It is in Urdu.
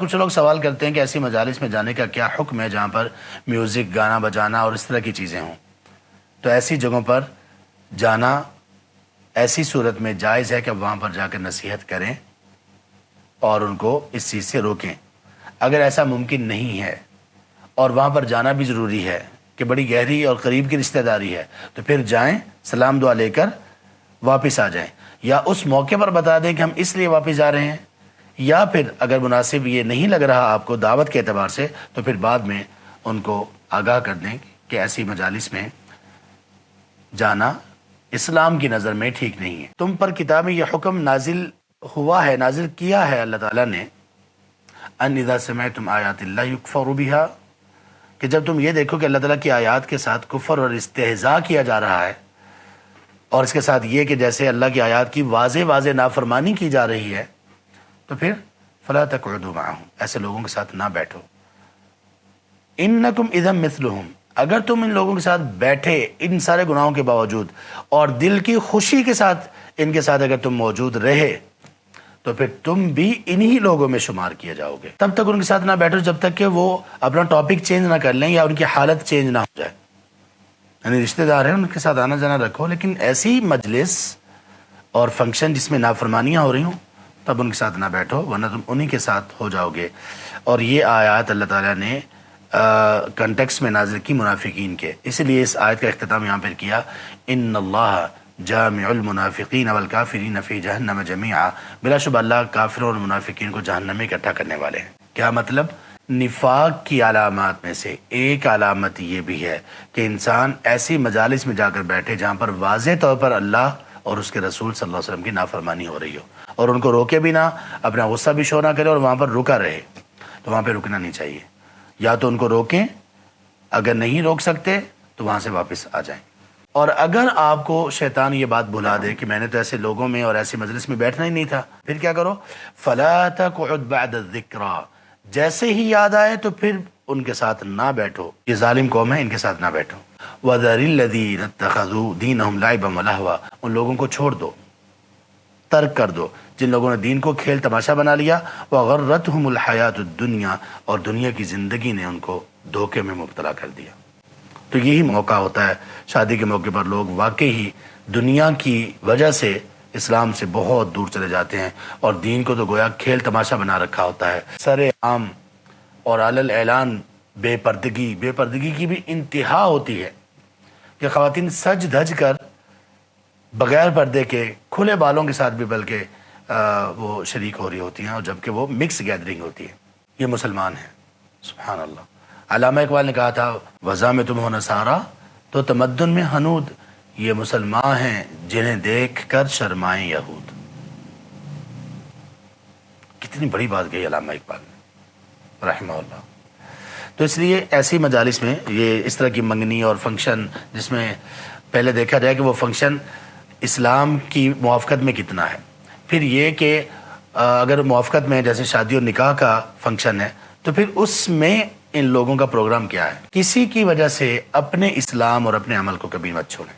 کچھ لوگ سوال کرتے ہیں کہ ایسی مجالس میں جانے کا کیا حکم ہے جہاں پر میوزک، گانا بجانا اور اس طرح کی چیزیں ہوں۔ تو ایسی جگہوں پر جانا ایسی صورت میں جائز ہے کہ وہاں پر جا کر نصیحت کریں اور ان کو اس چیز سے روکیں۔ اگر ایسا ممکن نہیں ہے اور وہاں پر جانا بھی ضروری ہے کہ بڑی گہری اور قریب کی رشتہ داری ہے، تو پھر جائیں، سلام دعا لے کر واپس آ جائیں، یا اس موقع پر بتا دیں کہ ہم اس لیے واپس جا رہے ہیں، یا پھر اگر مناسب یہ نہیں لگ رہا آپ کو دعوت کے اعتبار سے، تو پھر بعد میں ان کو آگاہ کر دیں کہ ایسی مجالس میں جانا اسلام کی نظر میں ٹھیک نہیں ہے۔ تم پر کتاب میں یہ حکم نازل ہوا ہے، نازل کیا ہے اللہ تعالیٰ نے، ان اذا سمعتم آیات اللہ یکفر بها، کہ جب تم یہ دیکھو کہ اللہ تعالیٰ کی آیات کے ساتھ کفر اور استہزاء کیا جا رہا ہے، اور اس کے ساتھ یہ کہ جیسے اللہ کی آیات کی واضح واضح نافرمانی کی جا رہی ہے، تو پھر فلا تقعدوا معهم، ایسے لوگوں کے ساتھ نہ بیٹھو۔ انکم اذا مثلهم، اگر تم ان لوگوں کے ساتھ بیٹھے ان سارے گناہوں کے باوجود اور دل کی خوشی کے ساتھ ان کے ساتھ اگر تم موجود رہے، تو پھر تم بھی انہی لوگوں میں شمار کیے جاؤ گے۔ تب تک ان کے ساتھ نہ بیٹھو جب تک کہ وہ اپنا ٹاپک چینج نہ کر لیں یا ان کی حالت چینج نہ ہو جائے۔ یعنی رشتہ دار ہیں، ان کے ساتھ آنا جانا رکھو، لیکن ایسی مجلس اور فنکشن جس میں نافرمانیاں ہو رہی ہوں تب ان کے ساتھ نہ بیٹھو، ورنہ تم انہی کے ساتھ ہو جاؤ گے۔ اور یہ آیات اللہ تعالیٰ نے کنٹیکس میں نازل کی منافقین کے، اس لیے اس آیت کا اختتام یہاں پر کیا، ان اللہ جامع المنافقین والکافرین فی جہنم جمیعا، بلا شبہ اللہ کافروں اور منافقین کو جہنم میں اکٹھا کرنے والے ہیں۔ کیا مطلب؟ نفاق کی علامات میں سے ایک علامت یہ بھی ہے کہ انسان ایسی مجالس میں جا کر بیٹھے جہاں پر واضح طور پر اللہ اور اس کے رسول صلی اللہ علیہ وسلم کی نافرمانی ہو رہی ہو، اور ان کو روکے بھی نہ، اپنا غصہ بھی شو نہ کرے اور وہاں پر رکا رہے، تو وہاں پہ رکنا نہیں چاہیے۔ یا تو ان کو روکیں، اگر نہیں روک سکتے تو وہاں سے واپس آ جائیں۔ اور اگر آپ کو شیطان یہ بات بھلا دے کہ میں نے تو ایسے لوگوں میں اور ایسی مجلس میں بیٹھنا ہی نہیں تھا، پھر کیا کرو؟ فَلَا تَقْعُدْ بَعْدَ الذِّكْرَى، جیسے ہی یاد آئے تو پھر ان کے ساتھ نہ بیٹھو، یہ ظالم قوم ہے، ان کے ساتھ نہ بیٹھو۔ وَذَرِ الَّذِينَ اتَّخَذُوا دِينَهُمْ لَعِبًا وَلَهْوًا، ان لوگوں کو چھوڑ دو، ترک کر دو جن لوگوں نے دین کو کھیل تماشا بنا لیا، وَغَرَّتْهُمُ الْحَيَاةُ الدُّنْيَا، اور دنیا کی زندگی نے ان کو دھوکے میں مبتلا کر دیا۔ تو یہی موقع ہوتا ہے شادی کے موقع پر لوگ واقعی ہی دنیا کی وجہ سے اسلام سے بہت دور چلے جاتے ہیں، اور دین کو تو گویا کھیل تماشا بنا رکھا ہوتا ہے۔ سر عام اور علل اعلان بے پردگی کی بھی انتہا ہوتی ہے کہ خواتین سج دھج کر بغیر پردے کے کھلے بالوں کے ساتھ بھی بلکہ وہ شریک ہو رہی ہوتی ہیں، اور جبکہ وہ مکس گیدرنگ ہوتی ہے۔ یہ مسلمان ہیں، سبحان اللہ۔ علامہ اقبال نے کہا تھا، وضع میں تم ہو نصارہ تو تمدن میں ہنود، یہ مسلمان ہیں جنہیں دیکھ کر شرمائیں یہود۔ کتنی بڑی بات کہی علامہ اقبال نے رحمہ اللہ۔ تو اس لیے ایسی مجالس میں یہ اس طرح کی منگنی اور فنکشن، جس میں پہلے دیکھا جائے کہ وہ فنکشن اسلام کی موافقت میں کتنا ہے، پھر یہ کہ اگر موافقت میں جیسے شادی اور نکاح کا فنکشن ہے تو پھر اس میں ان لوگوں کا پروگرام کیا ہے۔ کسی کی وجہ سے اپنے اسلام اور اپنے عمل کو کبھی مت چھوڑیں۔